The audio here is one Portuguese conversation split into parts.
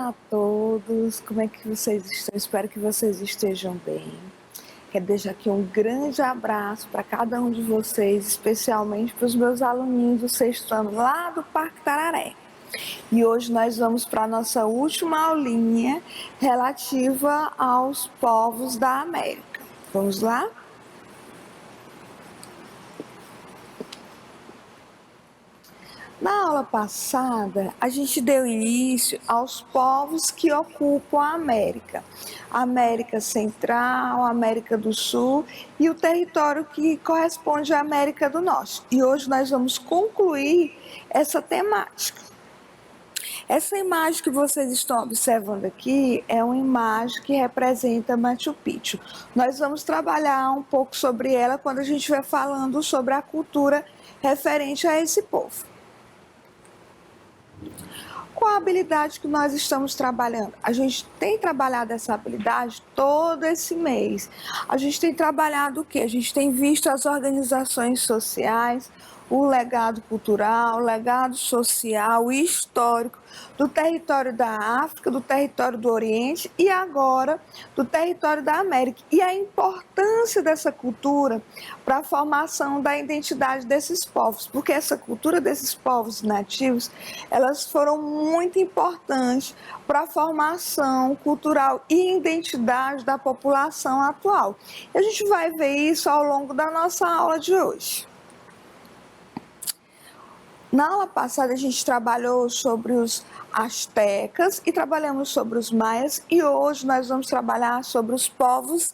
Olá a todos, como é que vocês estão? Espero que vocês estejam bem. Quero deixar aqui um grande abraço para cada um de vocês, especialmente para os meus aluninhos do sexto ano lá do Parque Tararé. E hoje nós vamos para a nossa última aulinha relativa aos povos da América. Vamos lá? Na aula passada, a gente deu início aos povos que ocupam a América Central, a América do Sul e o território que corresponde à América do Norte. E hoje nós vamos concluir essa temática. Essa imagem que vocês estão observando aqui é uma imagem que representa Machu Picchu. Nós vamos trabalhar um pouco sobre ela quando a gente estiver falando sobre a cultura referente a esse povo. Qual a habilidade que nós estamos trabalhando? A gente tem trabalhado essa habilidade todo esse mês. A gente tem trabalhado o quê? A gente tem visto as organizações sociais, o legado cultural, o legado social e histórico do território da África, do território do Oriente e agora do território da América. E a importância dessa cultura para a formação da identidade desses povos, porque essa cultura desses povos nativos, elas foram muito importantes para a formação cultural e identidade da população atual. E a gente vai ver isso ao longo da nossa aula de hoje. Na aula passada a gente trabalhou sobre os astecas e trabalhamos sobre os maias e hoje nós vamos trabalhar sobre os povos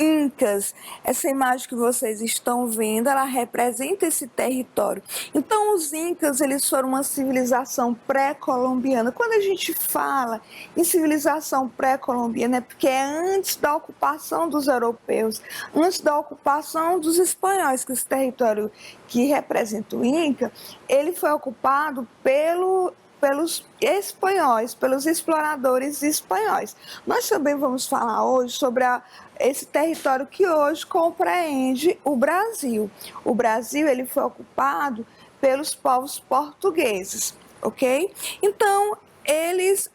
incas. Essa imagem que vocês estão vendo, ela representa esse território. Então os incas, eles foram uma civilização pré-colombiana. Quando a gente fala em civilização pré-colombiana é porque é antes da ocupação dos europeus, antes da ocupação dos espanhóis, que esse território que representa o Inca, ele foi ocupado pelos espanhóis, pelos exploradores espanhóis. Nós também vamos falar hoje sobre esse território que hoje compreende o Brasil. O Brasil, ele foi ocupado pelos povos portugueses, ok? Então, eles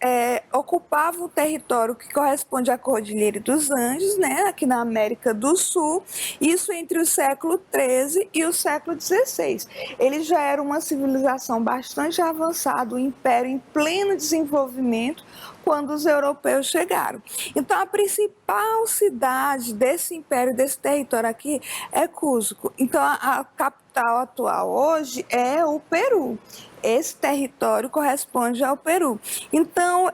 ocupavam o território que corresponde à Cordilheira dos Andes, né, aqui na América do Sul, isso entre o século XIII e o século XVI. Eles já eram uma civilização bastante avançada, um império em pleno desenvolvimento, quando os europeus chegaram. Então, a principal cidade desse império, desse território aqui, é Cusco. Então, a capital atual hoje é o Peru. Esse território corresponde ao Peru. Então,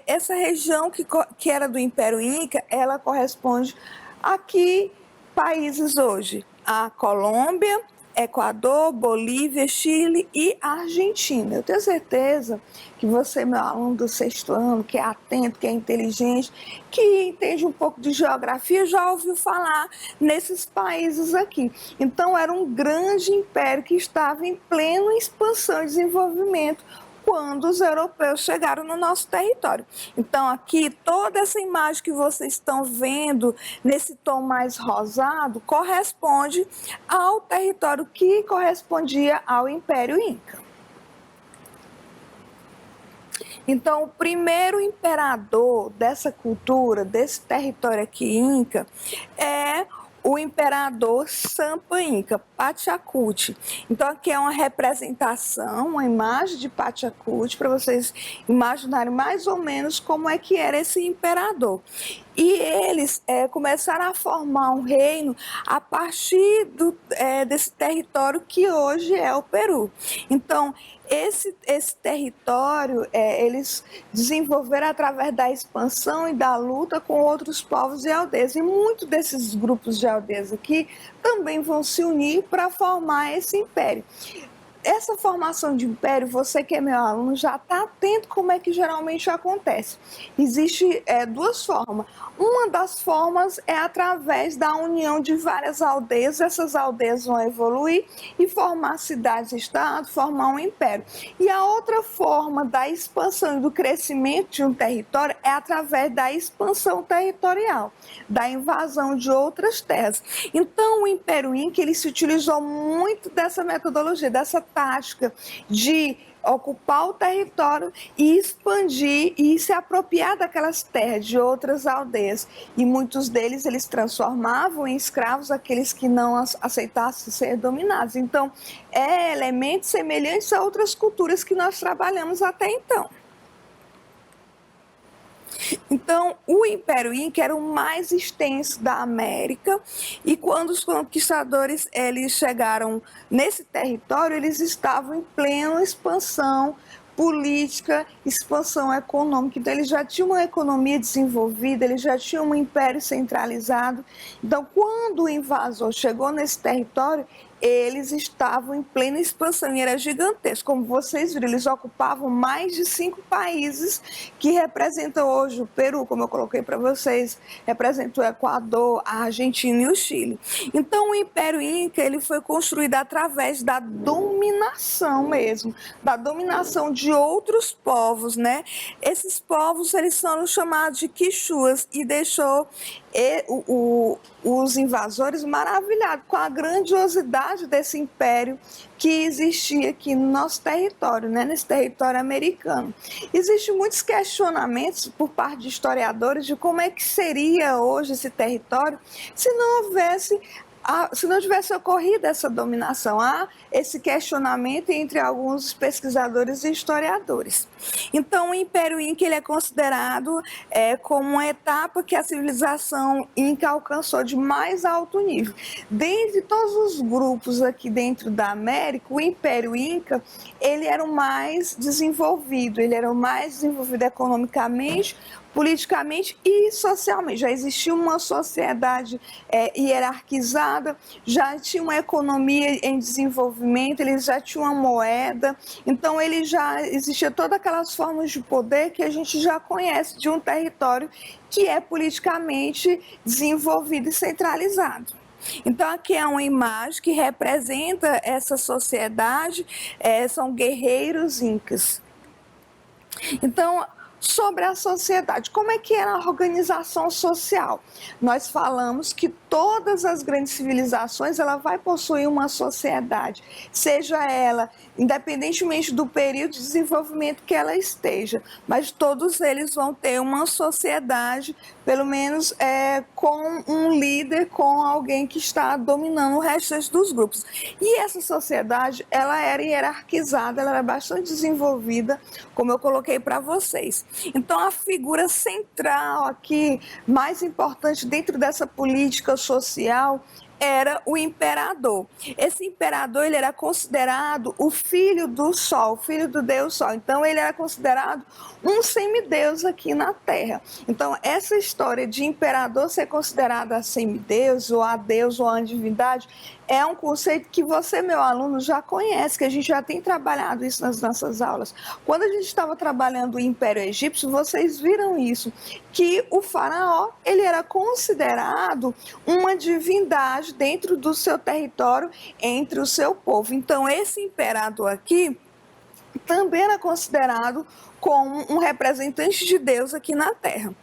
essa região que era do Império Inca, ela corresponde a que países hoje? A Colômbia, Equador, Bolívia, Chile e Argentina. Eu tenho certeza que você, meu aluno do sexto ano, que é atento, que é inteligente, que entende um pouco de geografia, já ouviu falar nesses países aqui. Então, era um grande império que estava em plena expansão e desenvolvimento quando os europeus chegaram no nosso território. Então, aqui, toda essa imagem que vocês estão vendo nesse tom mais rosado corresponde ao território que correspondia ao Império Inca. Então, o primeiro imperador dessa cultura, desse território aqui Inca, é o imperador Sampa Inca, Pachacuti. Então, aqui é uma representação, uma imagem de Pachacuti, para vocês imaginarem mais ou menos como é que era esse imperador. E eles começaram a formar um reino a partir desse território que hoje é o Peru. Então, esse território eles desenvolveram através da expansão e da luta com outros povos e aldeias. E muitos desses grupos de aldeias aqui também vão se unir para formar esse império. Essa formação de império, você que é meu aluno já está atento como é que geralmente acontece. Existe duas formas. Uma das formas é através da união de várias aldeias. Essas aldeias vão evoluir e formar cidades-estado, formar um império. E a outra forma da expansão e do crescimento de um território é através da expansão territorial, da invasão de outras terras. Então, o Império Inca, ele se utilizou muito dessa metodologia, dessa tática de ocupar o território e expandir e se apropriar daquelas terras de outras aldeias. E muitos deles eles transformavam em escravos aqueles que não aceitassem ser dominados. Então, é elementos semelhantes a outras culturas que nós trabalhamos até então. Então, o Império Inca era o mais extenso da América e quando os conquistadores eles chegaram nesse território, eles estavam em plena expansão política, expansão econômica. Então, eles já tinham uma economia desenvolvida, eles já tinham um império centralizado. Então, quando o invasor chegou nesse território, eles estavam em plena expansão e era gigantesco. Como vocês viram, eles ocupavam mais de 5 países que representam hoje o Peru, como eu coloquei para vocês, representa o Equador, a Argentina e o Chile. Então, o Império Inca ele foi construído através da dominação mesmo, da dominação de outros povos, né? Esses povos eles são chamados de quichuas e deixou os invasores maravilhados com a grandiosidade desse império que existia aqui no nosso território, né, nesse território americano. Existem muitos questionamentos por parte de historiadores de como é que seria hoje esse território se não tivesse ocorrido essa dominação. Há esse questionamento entre alguns pesquisadores e historiadores. Então, o Império Inca ele é considerado como uma etapa que a civilização Inca alcançou de mais alto nível. Dentre todos os grupos aqui dentro da América, o Império Inca ele era o mais desenvolvido, economicamente, politicamente e socialmente. Já existia uma sociedade hierarquizada, já tinha uma economia em desenvolvimento, eles já tinham uma moeda, então ele já existia todas aquelas formas de poder que a gente já conhece de um território que é politicamente desenvolvido e centralizado. Então, aqui é uma imagem que representa essa sociedade, são guerreiros incas. Então, sobre a sociedade, como é que era a organização social? Nós falamos que todas as grandes civilizações ela vai possuir uma sociedade, seja ela independentemente do período de desenvolvimento que ela esteja, mas todos eles vão ter uma sociedade, pelo menos com um líder, com alguém que está dominando o resto dos grupos. E essa sociedade, ela era hierarquizada, ela era bastante desenvolvida, como eu coloquei para vocês. Então, a figura central aqui, mais importante dentro dessa política social, era o imperador. Esse imperador ele era considerado o filho do Sol, filho do Deus Sol. Então, ele era considerado um semideus aqui na Terra. Então, essa história de imperador ser considerado a semideus, ou a Deus, ou a divindade, é um conceito que você, meu aluno, já conhece, que a gente já tem trabalhado isso nas nossas aulas. Quando a gente estava trabalhando o Império Egípcio, vocês viram isso, que o faraó, ele era considerado uma divindade dentro do seu território, entre o seu povo. Então, esse imperador aqui também era considerado como um representante de Deus aqui na Terra.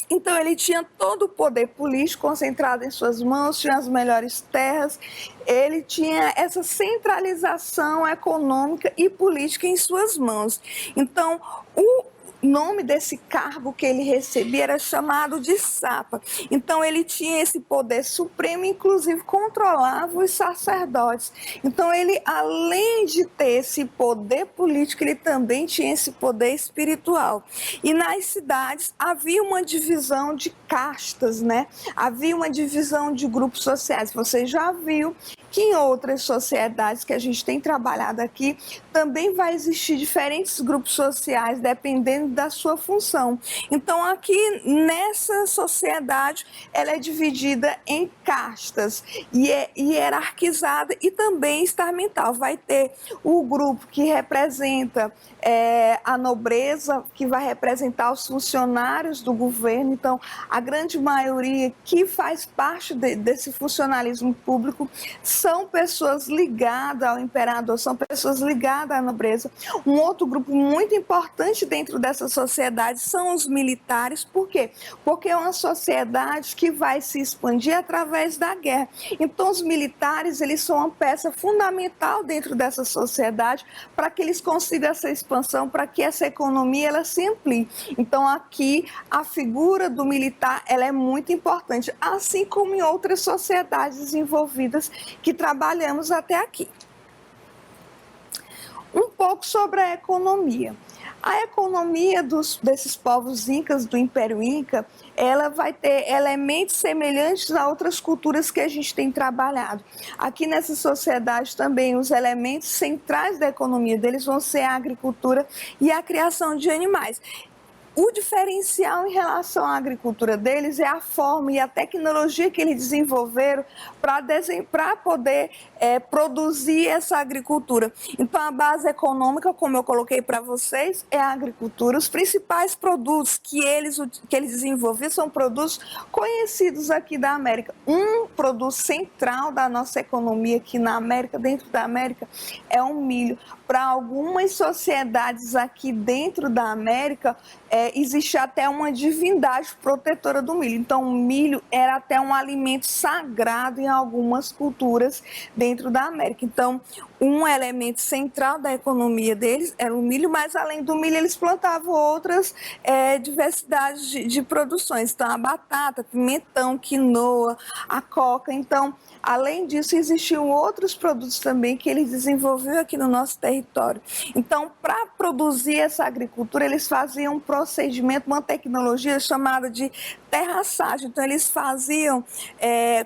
Então, ele tinha todo o poder político concentrado em suas mãos, tinha as melhores terras, ele tinha essa centralização econômica e política em suas mãos. Então, o nome desse cargo que ele recebia era chamado de Sapa. Então, ele tinha esse poder supremo, inclusive controlava os sacerdotes. Então, ele, além de ter esse poder político, ele também tinha esse poder espiritual. E nas cidades havia uma divisão de castas, né? Havia uma divisão de grupos sociais. Você já viu que em outras sociedades que a gente tem trabalhado aqui, também vai existir diferentes grupos sociais, dependendo da sua função. Então, aqui nessa sociedade, ela é dividida em castas, e é hierarquizada e também estamental. Vai ter o grupo que representa a nobreza, que vai representar os funcionários do governo. Então, a grande maioria que faz parte desse funcionalismo público são pessoas ligadas ao imperador, são pessoas ligadas à nobreza. Um outro grupo muito importante dentro dessa sociedade são os militares. Por quê? Porque é uma sociedade que vai se expandir através da guerra. Então, os militares, eles são uma peça fundamental dentro dessa sociedade para que eles consigam essa expansão, para que essa economia ela se amplie. Então, aqui, a figura do militar ela é muito importante, assim como em outras sociedades desenvolvidas que trabalhamos até aqui. Um pouco sobre a economia. A economia desses povos incas, do Império Inca, ela vai ter elementos semelhantes a outras culturas que a gente tem trabalhado. Aqui nessa sociedade também, os elementos centrais da economia deles vão ser a agricultura e a criação de animais. O diferencial em relação à agricultura deles é a forma e a tecnologia que eles desenvolveram para poder produzir essa agricultura. Então, a base econômica, como eu coloquei para vocês, é a agricultura. Os principais produtos que eles desenvolveram são produtos conhecidos aqui da América. Um produto central da nossa economia aqui na América, dentro da América, é o milho. Para algumas sociedades aqui dentro da América, existe até uma divindade protetora do milho. Então, o milho era até um alimento sagrado em algumas culturas dentro da América. Então, um elemento central da economia deles era o milho, mas além do milho eles plantavam outras diversidades de produções. Então, a batata, pimentão, quinoa, a coca. Então, além disso, existiam outros produtos também que eles desenvolveram aqui no nosso território. Então, para produzir essa agricultura, eles faziam um procedimento, uma tecnologia chamada de terraçagem. Então, eles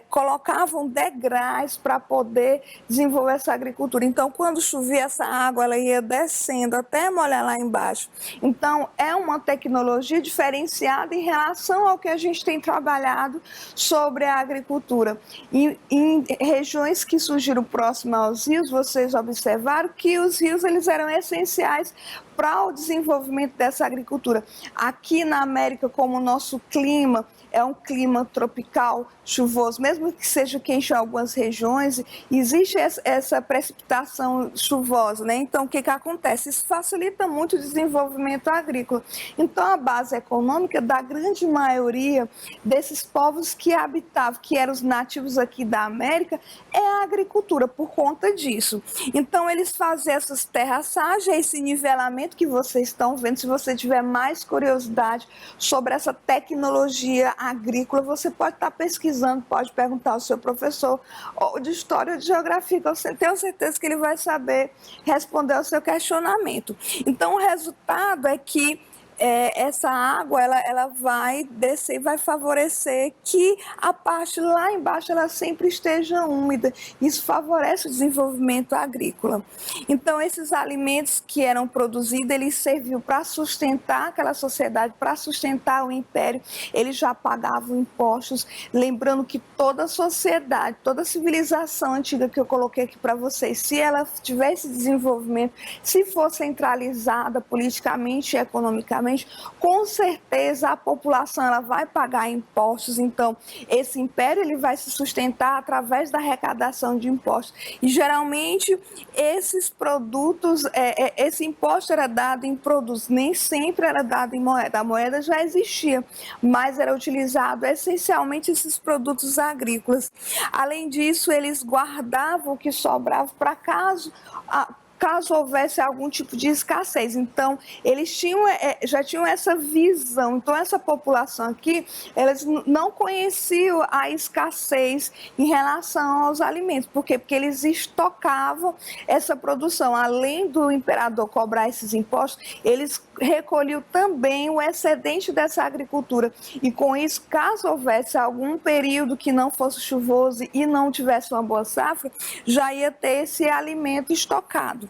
colocavam degraus para poder desenvolver essa agricultura. Então, quando chovia, essa água ela ia descendo até molhar lá embaixo. Então, é uma tecnologia diferenciada em relação ao que a gente tem trabalhado sobre a agricultura. E em regiões que surgiram próximas aos rios, vocês observaram que os rios eles eram essenciais para o desenvolvimento dessa agricultura. Aqui na América, como o nosso clima é um clima tropical, chuvoso, mesmo que seja quente em algumas regiões, existe essa precipitação chuvosa, né? Então, o que acontece? Isso facilita muito o desenvolvimento agrícola. Então, a base econômica da grande maioria desses povos que habitavam, que eram os nativos aqui da América, é a agricultura, por conta disso. Então, eles fazem essas terraçagens, esse nivelamento que vocês estão vendo. Se você tiver mais curiosidade sobre essa tecnologia agrícola, você pode estar pesquisando, pode perguntar ao seu professor de história ou de geografia, que eu tenho certeza que ele vai saber responder ao seu questionamento. Então, o resultado é que essa água ela vai descer e vai favorecer que a parte lá embaixo ela sempre esteja úmida. Isso favorece o desenvolvimento agrícola. Então, esses alimentos que eram produzidos, eles serviam para sustentar aquela sociedade, para sustentar o império. Eles já pagavam impostos. Lembrando que toda sociedade, toda civilização antiga que eu coloquei aqui para vocês, se ela tivesse desenvolvimento, se for centralizada politicamente e economicamente, com certeza a população ela vai pagar impostos. Então, esse império ele vai se sustentar através da arrecadação de impostos. E geralmente esses produtos, esse imposto era dado em produtos, nem sempre era dado em moeda. A moeda já existia, mas era utilizado essencialmente esses produtos agrícolas. Além disso, eles guardavam o que sobrava para caso houvesse algum tipo de escassez. Então, eles já tinham essa visão. Então, essa população aqui, elas não conheciam a escassez em relação aos alimentos. Por quê? Porque eles estocavam essa produção. Além do imperador cobrar esses impostos, eles recolhiam também o excedente dessa agricultura. E com isso, caso houvesse algum período que não fosse chuvoso e não tivesse uma boa safra, já ia ter esse alimento estocado.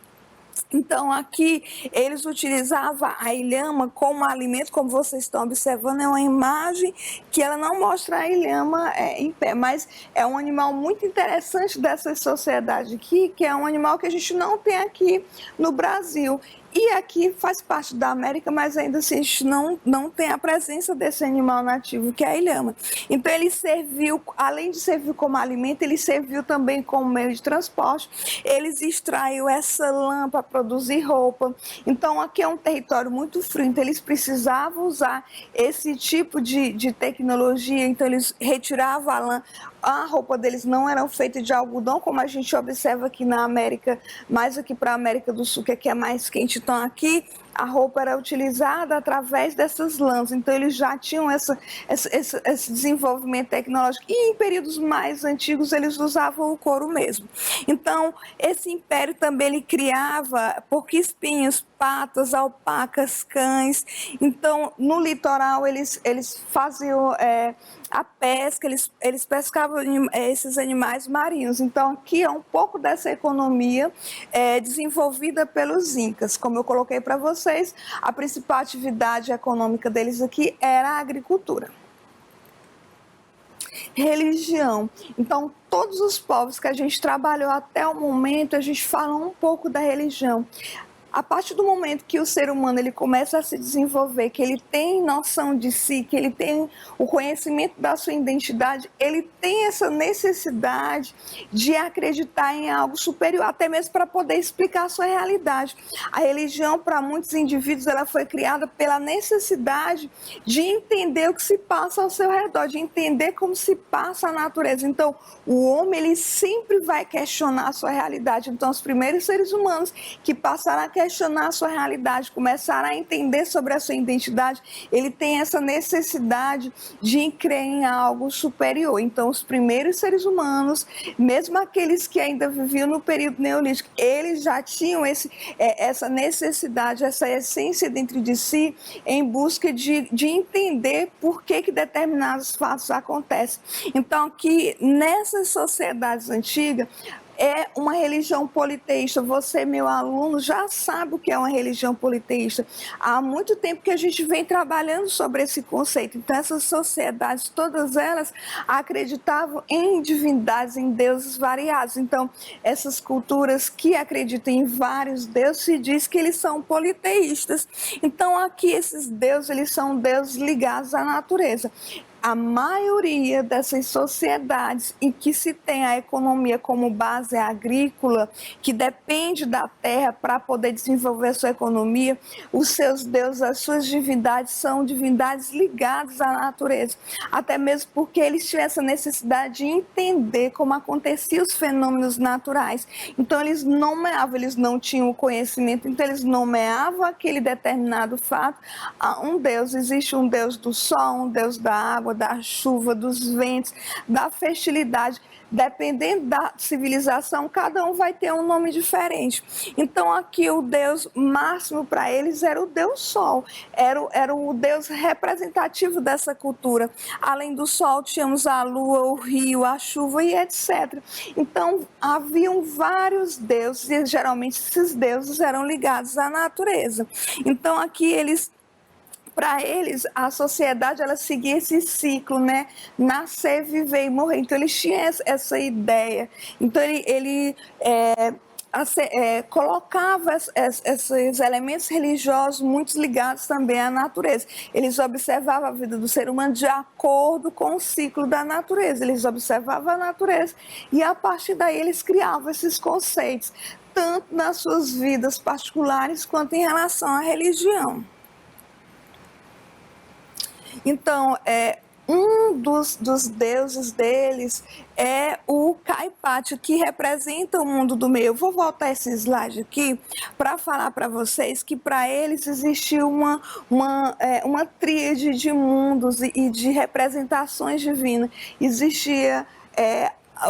Então, aqui, eles utilizavam a ilhama como alimento, como vocês estão observando, é uma imagem que ela não mostra a ilhama em pé, mas é um animal muito interessante dessa sociedade aqui, que é um animal que a gente não tem aqui no Brasil. E aqui faz parte da América, mas ainda assim a gente não tem a presença desse animal nativo, que é a ilhama. Então ele serviu, além de servir como alimento, ele serviu também como meio de transporte. Eles extraiu essa lã para produzir roupa. Então aqui é um território muito frio, então eles precisavam usar esse tipo de tecnologia, então eles retiravam a lã. A roupa deles não era feita de algodão, como a gente observa aqui na América, mais aqui para a América do Sul, que aqui é mais quente. Então aqui a roupa era utilizada através dessas lãs, então eles já tinham esse desenvolvimento tecnológico. E em períodos mais antigos eles usavam o couro mesmo. Então esse império também ele criava porco-espinhos, patas, alpacas, cães. Então no litoral eles faziam a pesca, eles pescavam esses animais marinhos. Então, aqui é um pouco dessa economia desenvolvida pelos incas. Como eu coloquei para vocês, a principal atividade econômica deles aqui era a agricultura. Religião. Então, todos os povos que a gente trabalhou até o momento, a gente fala um pouco da religião. A partir do momento que o ser humano ele começa a se desenvolver, que ele tem noção de si, que ele tem o conhecimento da sua identidade, ele tem essa necessidade de acreditar em algo superior, até mesmo para poder explicar a sua realidade. A religião, para muitos indivíduos, ela foi criada pela necessidade de entender o que se passa ao seu redor, de entender como se passa a natureza. Então, o homem ele sempre vai questionar a sua realidade. Então, os primeiros seres humanos que passaram a questionar a sua realidade, começar a entender sobre a sua identidade, ele tem essa necessidade de crer em algo superior. Então, os primeiros seres humanos, mesmo aqueles que ainda viviam no período neolítico, eles já tinham essa necessidade, essa essência dentro de si, em busca de entender por que determinados fatos acontecem. Então, aqui, nessas sociedades antigas, é uma religião politeísta. Você, meu aluno, já sabe o que é uma religião politeísta. Há muito tempo que a gente vem trabalhando sobre esse conceito. Então, essas sociedades, todas elas acreditavam em divindades, em deuses variados. Então, essas culturas que acreditam em vários deuses, se diz que eles são politeístas. Então, aqui, esses deuses, eles são deuses ligados à natureza. A maioria dessas sociedades em que se tem a economia como base agrícola, que depende da terra para poder desenvolver a sua economia, os seus deuses, as suas divindades são divindades ligadas à natureza. Até mesmo porque eles tinham essa necessidade de entender como aconteciam os fenômenos naturais. Então eles nomeavam, eles não tinham o conhecimento, então eles nomeavam aquele determinado fato a um deus. Existe um deus do sol, um deus da água, da chuva, dos ventos, da fertilidade. Dependendo da civilização, cada um vai ter um nome diferente. Então aqui o Deus máximo para eles era o Deus Sol, era o Deus representativo dessa cultura. Além do Sol, tínhamos a Lua, o Rio, a chuva e etc. Então haviam vários deuses e geralmente esses deuses eram ligados à natureza. Então aqui para eles, a sociedade, ela seguia esse ciclo, né? Nascer, viver e morrer. Então, eles tinham essa ideia. Então, ele colocava esses elementos religiosos muito ligados também à natureza. Eles observavam a vida do ser humano de acordo com o ciclo da natureza. Eles observavam a natureza e, a partir daí, eles criavam esses conceitos, tanto nas suas vidas particulares quanto em relação à religião. Então, um dos deuses deles é o Caipate, que representa o mundo do meio. Eu vou voltar esse slide aqui para falar para vocês que para eles existia uma tríade de mundos e de representações divinas. Existia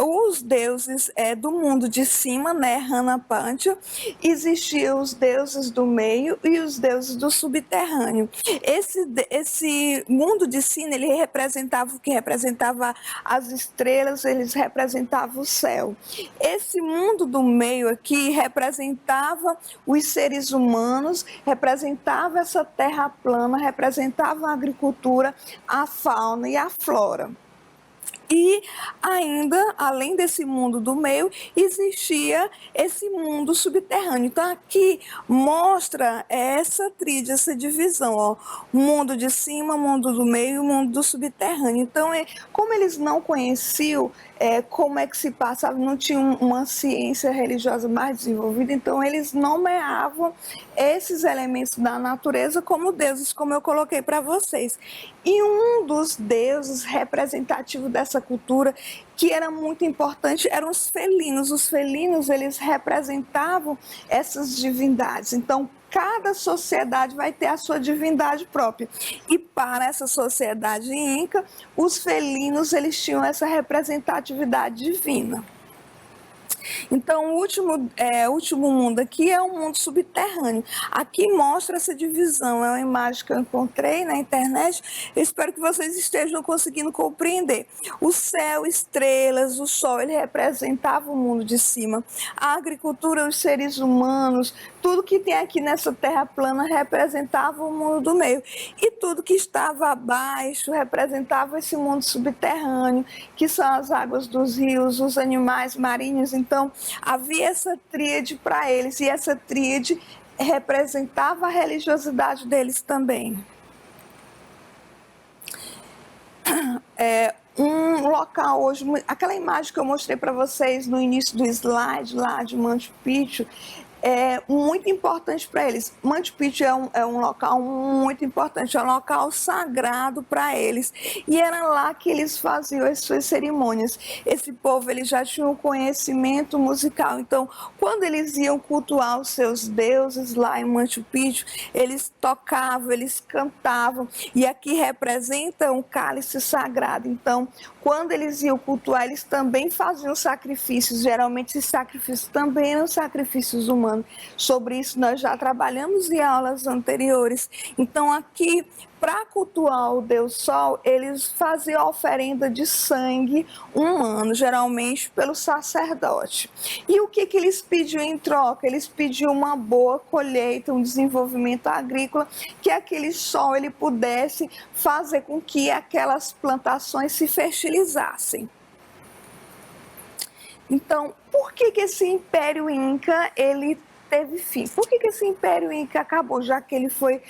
os deuses do mundo de cima, né, Hanapancha, existiam os deuses do meio e os deuses do subterrâneo. Esse mundo de cima, ele representava o que representava as estrelas, eles representavam o céu. Esse mundo do meio aqui representava os seres humanos, representava essa terra plana, representava a agricultura, a fauna e a flora. E ainda, além desse mundo do meio, existia esse mundo subterrâneo. Então, aqui mostra essa tríade, essa divisão, ó, mundo de cima, mundo do meio e mundo do subterrâneo. Então, como eles não conheciam como é que se passava, não tinham uma ciência religiosa mais desenvolvida, então eles nomeavam esses elementos da natureza como deuses, como eu coloquei para vocês. E um dos deuses representativos dessa cultura, que era muito importante, eram os felinos. Os felinos, eles representavam essas divindades. Então, cada sociedade vai ter a sua divindade própria. E para essa sociedade inca, os felinos, eles tinham essa representatividade divina. Então, o último mundo aqui é o mundo subterrâneo. Aqui mostra essa divisão, é uma imagem que eu encontrei na internet. Eu espero que vocês estejam conseguindo compreender. O céu, estrelas, o sol, ele representava o mundo de cima. A agricultura, os seres humanos, tudo que tem aqui nessa terra plana representava o mundo do meio. E tudo que estava abaixo representava esse mundo subterrâneo, que são as águas dos rios, os animais marinhos. Então, havia essa tríade para eles, e essa tríade representava a religiosidade deles também. Um local hoje, aquela imagem que eu mostrei para vocês no início do slide lá de Machu Picchu, é muito importante para eles. Machu Picchu é um local muito importante, é um local sagrado para eles. E era lá que eles faziam as suas cerimônias. Esse povo, eles já tinham conhecimento musical. Então, quando eles iam cultuar os seus deuses lá em Machu Picchu, eles tocavam, eles cantavam. E aqui representa um cálice sagrado. Então, quando eles iam cultuar, eles também faziam sacrifícios. Geralmente, esses sacrifícios também eram sacrifícios humanos. Sobre isso nós já trabalhamos em aulas anteriores. Então aqui, para cultuar o Deus Sol, eles faziam a oferenda de sangue humano, geralmente pelo sacerdote. E o que eles pediam em troca? Eles pediam uma boa colheita, um desenvolvimento agrícola, que aquele sol ele pudesse fazer com que aquelas plantações se fertilizassem. Então, por que esse Império Inca ele teve fim? Por que esse Império Inca acabou, já que ele foi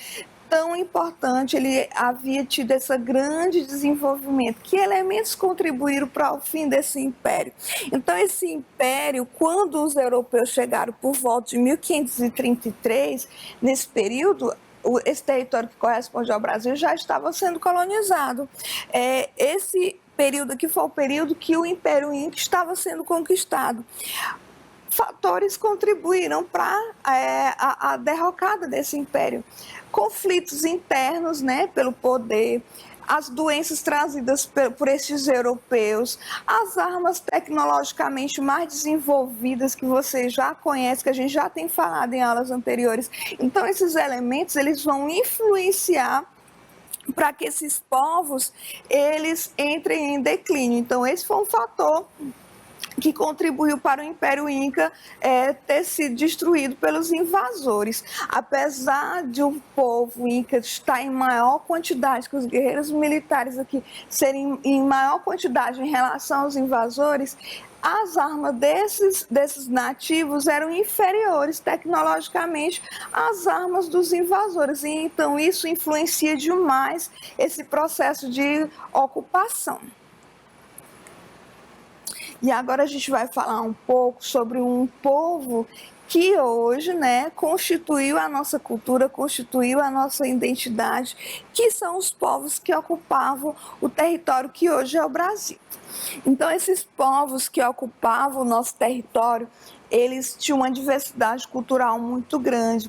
tão importante, ele havia tido esse grande desenvolvimento? Que elementos contribuíram para o fim desse império? Então, esse império, quando os europeus chegaram por volta de 1533, nesse período, esse território que corresponde ao Brasil já estava sendo colonizado. Esse período aqui foi o período que o Império Inca estava sendo conquistado. Fatores contribuíram para a derrocada desse império. Conflitos internos, né, pelo poder, as doenças trazidas por esses europeus, as armas tecnologicamente mais desenvolvidas que você já conhece, que a gente já tem falado em aulas anteriores. Então, esses elementos eles vão influenciar para que esses povos eles entrem em declínio. Então, esse foi um fator que contribuiu para o Império Inca ter sido destruído pelos invasores. Apesar de o povo Inca estar em maior quantidade, que os guerreiros militares aqui serem em maior quantidade em relação aos invasores, as armas desses nativos eram inferiores tecnologicamente às armas dos invasores. E então isso influencia demais esse processo de ocupação. E agora a gente vai falar um pouco sobre um povo que hoje, né, constituiu a nossa cultura, constituiu a nossa identidade, que são os povos que ocupavam o território que hoje é o Brasil. Então, esses povos que ocupavam o nosso território, eles tinham uma diversidade cultural muito grande.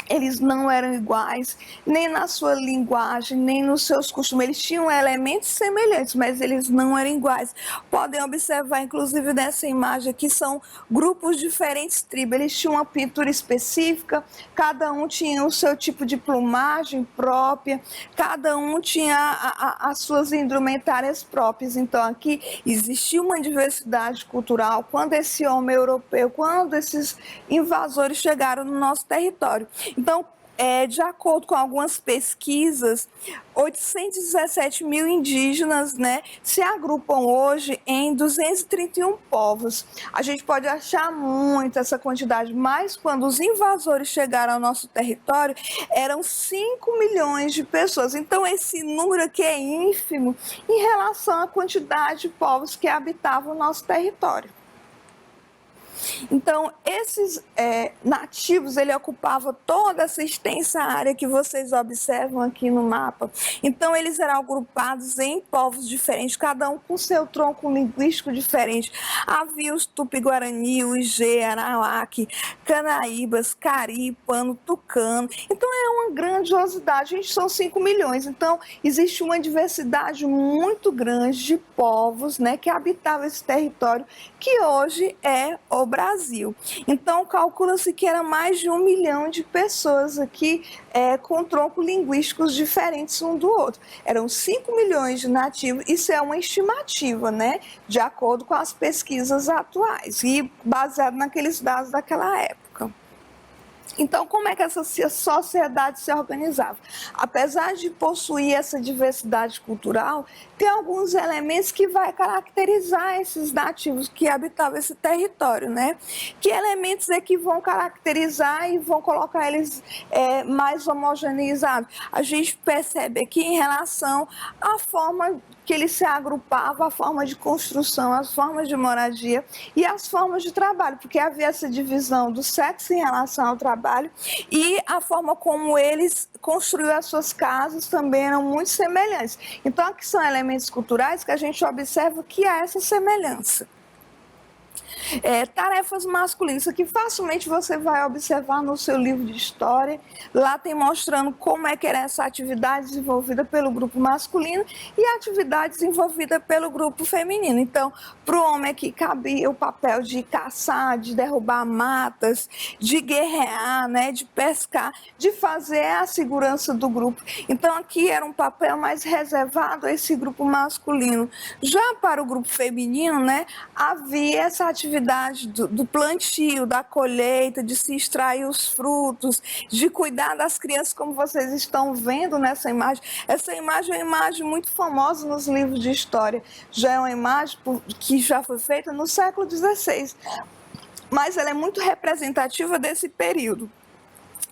Eles não eram iguais, nem na sua linguagem, nem nos seus costumes. Eles tinham elementos semelhantes, mas eles não eram iguais. Podem observar, inclusive, nessa imagem aqui, são grupos diferentes tribos. Eles tinham uma pintura específica, cada um tinha o seu tipo de plumagem própria, cada um tinha as suas indumentárias próprias. Então, aqui existia uma diversidade cultural. Quando esse homem europeu, quando esses invasores chegaram no nosso território. Então, de acordo com algumas pesquisas, 817 mil indígenas, né, se agrupam hoje em 231 povos. A gente pode achar muito essa quantidade, mas quando os invasores chegaram ao nosso território, eram 5 milhões de pessoas. Então, esse número aqui é ínfimo em relação à quantidade de povos que habitavam o nosso território. Então, esses nativos, ele ocupava toda essa extensa área que vocês observam aqui no mapa. Então, eles eram agrupados em povos diferentes, cada um com seu tronco linguístico diferente. Havia os Tupi-Guarani, o Igê, Arawak, Canaíbas, Cari, Pano, Tucano. Então, é uma grandiosidade. A gente são 5 milhões. Então, existe uma diversidade muito grande de povos, né, que habitavam esse território, que hoje é o Brasil. Então, calcula-se que era mais de 1 milhão de pessoas aqui com troncos linguísticos diferentes um do outro. Eram 5 milhões de nativos, isso é uma estimativa, né? De acordo com as pesquisas atuais e baseado naqueles dados daquela época. Então, como é que essa sociedade se organizava? Apesar de possuir essa diversidade cultural, tem alguns elementos que vai caracterizar esses nativos que habitavam esse território, né? Que elementos é que vão caracterizar e vão colocar eles mais homogeneizados? A gente percebe aqui em relação à forma que eles se agrupavam, a forma de construção, as formas de moradia e as formas de trabalho, porque havia essa divisão do sexo em relação ao trabalho e a forma como eles construíam as suas casas também eram muito semelhantes. Então, aqui são elementos culturais que a gente observa que há essa semelhança. Tarefas masculinas, isso aqui facilmente você vai observar no seu livro de história, lá tem mostrando como é que era essa atividade desenvolvida pelo grupo masculino e a atividade desenvolvida pelo grupo feminino. Então, para o homem aqui cabia o papel de caçar, de derrubar matas, de guerrear, né, de pescar, de fazer a segurança do grupo. Então, aqui era um papel mais reservado a esse grupo masculino. Já para o grupo feminino, né, havia essa atividade do plantio, da colheita, de se extrair os frutos, de cuidar das crianças, como vocês estão vendo nessa imagem. Essa imagem é uma imagem muito famosa nos livros de história. Já é uma imagem que já foi feita no século XVI, mas ela é muito representativa desse período.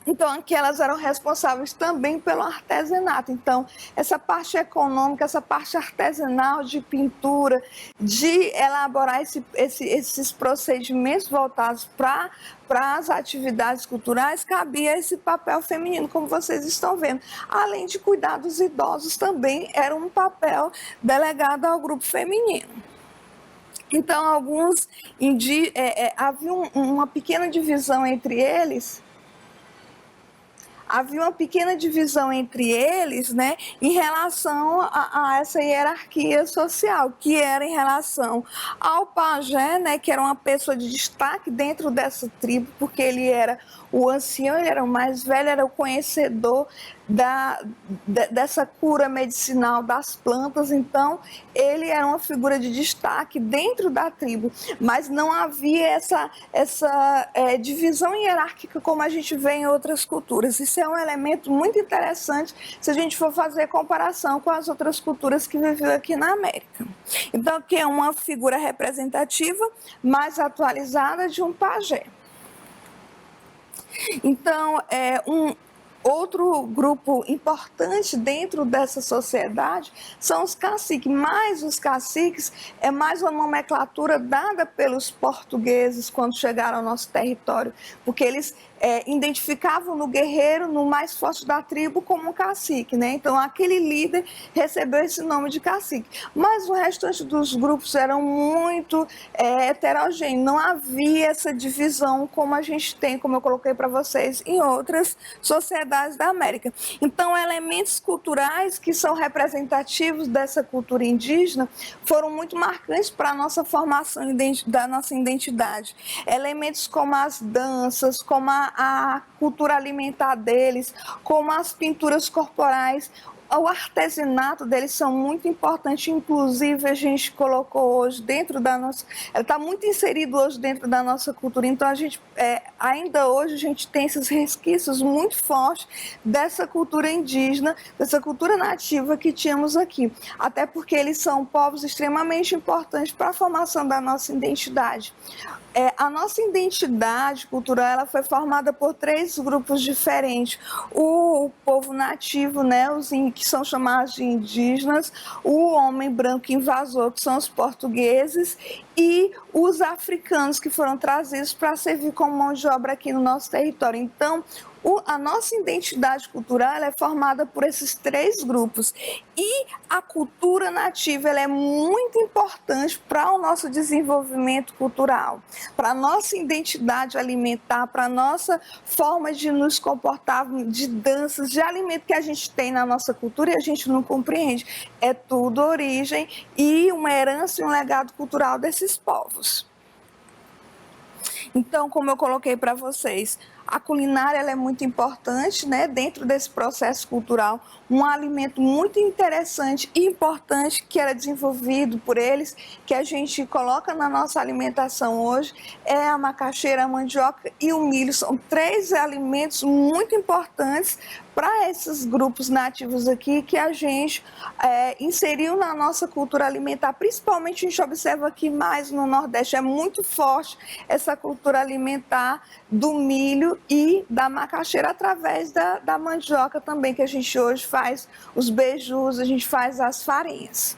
Então, aqui elas eram responsáveis também pelo artesanato. Então, essa parte econômica, essa parte artesanal de pintura, de elaborar esses procedimentos voltados para as atividades culturais, cabia esse papel feminino, como vocês estão vendo. Além de cuidar dos idosos, também era um papel delegado ao grupo feminino. Então, havia uma pequena divisão entre eles. Havia uma pequena divisão entre eles, né, em relação a essa hierarquia social, que era em relação ao pajé, né, que era uma pessoa de destaque dentro dessa tribo, porque ele era o ancião, ele era o mais velho, era o conhecedor dessa cura medicinal das plantas, então ele era uma figura de destaque dentro da tribo, mas não havia essa divisão hierárquica como a gente vê em outras culturas. Isso é um elemento muito interessante se a gente for fazer comparação com as outras culturas que viviam aqui na América. Então, aqui é uma figura representativa mais atualizada de um pajé. Então, outro grupo importante dentro dessa sociedade são os caciques, mas os caciques é mais uma nomenclatura dada pelos portugueses quando chegaram ao nosso território, porque eles identificavam no guerreiro, no mais forte da tribo, como um cacique, né? Então, aquele líder recebeu esse nome de cacique. Mas o restante dos grupos eram muito heterogêneos, não havia essa divisão como a gente tem, como eu coloquei para vocês, em outras sociedades da América. Então, elementos culturais que são representativos dessa cultura indígena foram muito marcantes para a nossa formação da nossa identidade. Elementos como as danças, como a cultura alimentar deles, como as pinturas corporais, O artesanato deles são muito importantes, inclusive a gente colocou hoje dentro da nossa, está muito inserido hoje dentro da nossa cultura, então a gente, ainda hoje a gente tem esses resquícios muito fortes dessa cultura indígena, dessa cultura nativa que tínhamos aqui, até porque eles são povos extremamente importantes para a formação da nossa identidade. A nossa identidade cultural ela foi formada por 3 grupos diferentes. O povo nativo, né, que são chamados de indígenas, o homem branco invasor, que são os portugueses, e os africanos que foram trazidos para servir como mão de obra aqui no nosso território. Então, a nossa identidade cultural é formada por esses 3 grupos. E a cultura nativa ela é muito importante para o nosso desenvolvimento cultural, para a nossa identidade alimentar, para a nossa forma de nos comportar, de danças, de alimento que a gente tem na nossa cultura e a gente não compreende. É tudo origem e uma herança e um legado cultural desses povos. Então, como eu coloquei para vocês, a culinária ela é muito importante, né, dentro desse processo cultural. Um alimento muito interessante e importante que era desenvolvido por eles, que a gente coloca na nossa alimentação hoje, é a macaxeira, a mandioca e o milho. São 3 alimentos muito importantes para esses grupos nativos aqui que a gente inseriu na nossa cultura alimentar. Principalmente a gente observa aqui mais no Nordeste, é muito forte essa cultura alimentar do milho e da macaxeira através da mandioca também, que a gente hoje faz os beijos, a gente faz as farinhas.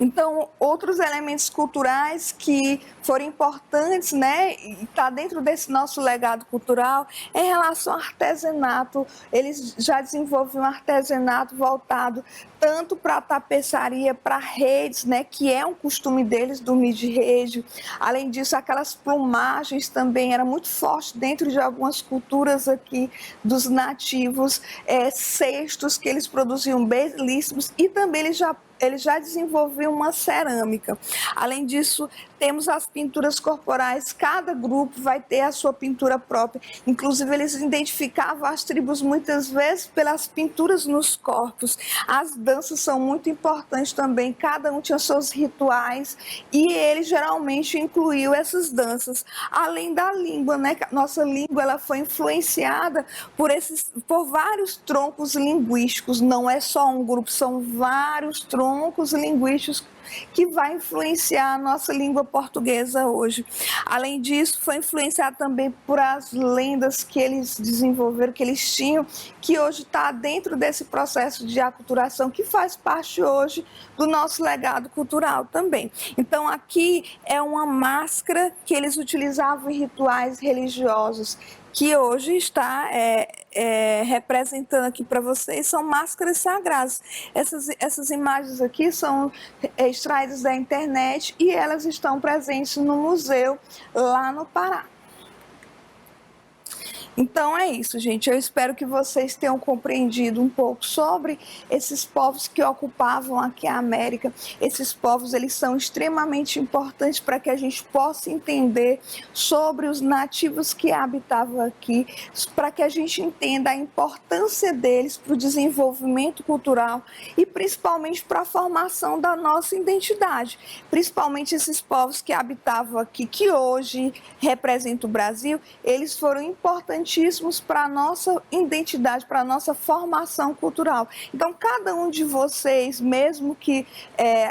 Então, outros elementos culturais que foram importantes, né, e está dentro desse nosso legado cultural, em relação ao artesanato, eles já desenvolveram um artesanato voltado tanto para a tapeçaria, para redes, né, que é um costume deles, dormir de rede. Além disso, aquelas plumagens também era muito forte dentro de algumas culturas aqui dos nativos, cestos que eles produziam belíssimos e também eles já desenvolveram uma cerâmica. Além disso, temos as pinturas corporais, cada grupo vai ter a sua pintura própria. Inclusive, eles identificavam as tribos muitas vezes pelas pinturas nos corpos. As danças são muito importantes também, cada um tinha seus rituais e ele geralmente incluiu essas danças. Além da língua, né? Nossa língua ela foi influenciada por vários troncos linguísticos, não é só um grupo, são vários troncos linguísticos que vai influenciar a nossa língua portuguesa hoje. Além disso, foi influenciado também por as lendas que eles desenvolveram, que eles tinham, que hoje está dentro desse processo de aculturação, que faz parte hoje do nosso legado cultural também. Então, aqui é uma máscara que eles utilizavam em rituais religiosos, que hoje está representando aqui para vocês, são máscaras sagradas. Essas imagens aqui são extraídas da internet e elas estão presentes no museu lá no Pará. Então é isso, gente. Eu espero que vocês tenham compreendido um pouco sobre esses povos que ocupavam aqui a América. Esses povos, eles são extremamente importantes para que a gente possa entender sobre os nativos que habitavam aqui, para que a gente entenda a importância deles para o desenvolvimento cultural e principalmente para a formação da nossa identidade. Principalmente esses povos que habitavam aqui, que hoje representam o Brasil, eles foram importantes para a nossa identidade, para a nossa formação cultural. Então, cada um de vocês, mesmo que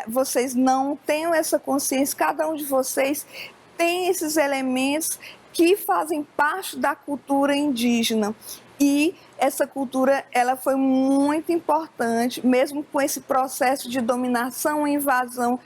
vocês não tenham essa consciência, cada um de vocês tem esses elementos que fazem parte da cultura indígena. E essa cultura ela foi muito importante, mesmo com esse processo de dominação e invasão,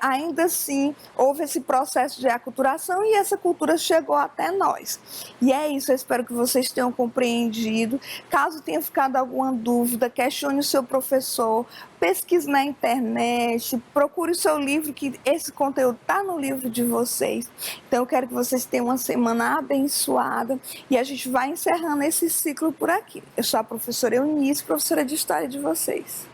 ainda assim houve esse processo de aculturação e essa cultura chegou até nós. E é isso, eu espero que vocês tenham compreendido. Caso tenha ficado alguma dúvida, questione o seu professor, pesquise na internet, procure o seu livro, que esse conteúdo está no livro de vocês. Então eu quero que vocês tenham uma semana abençoada e a gente vai encerrando esse ciclo por aqui. Eu sou a professora Eunice, professora de História de vocês.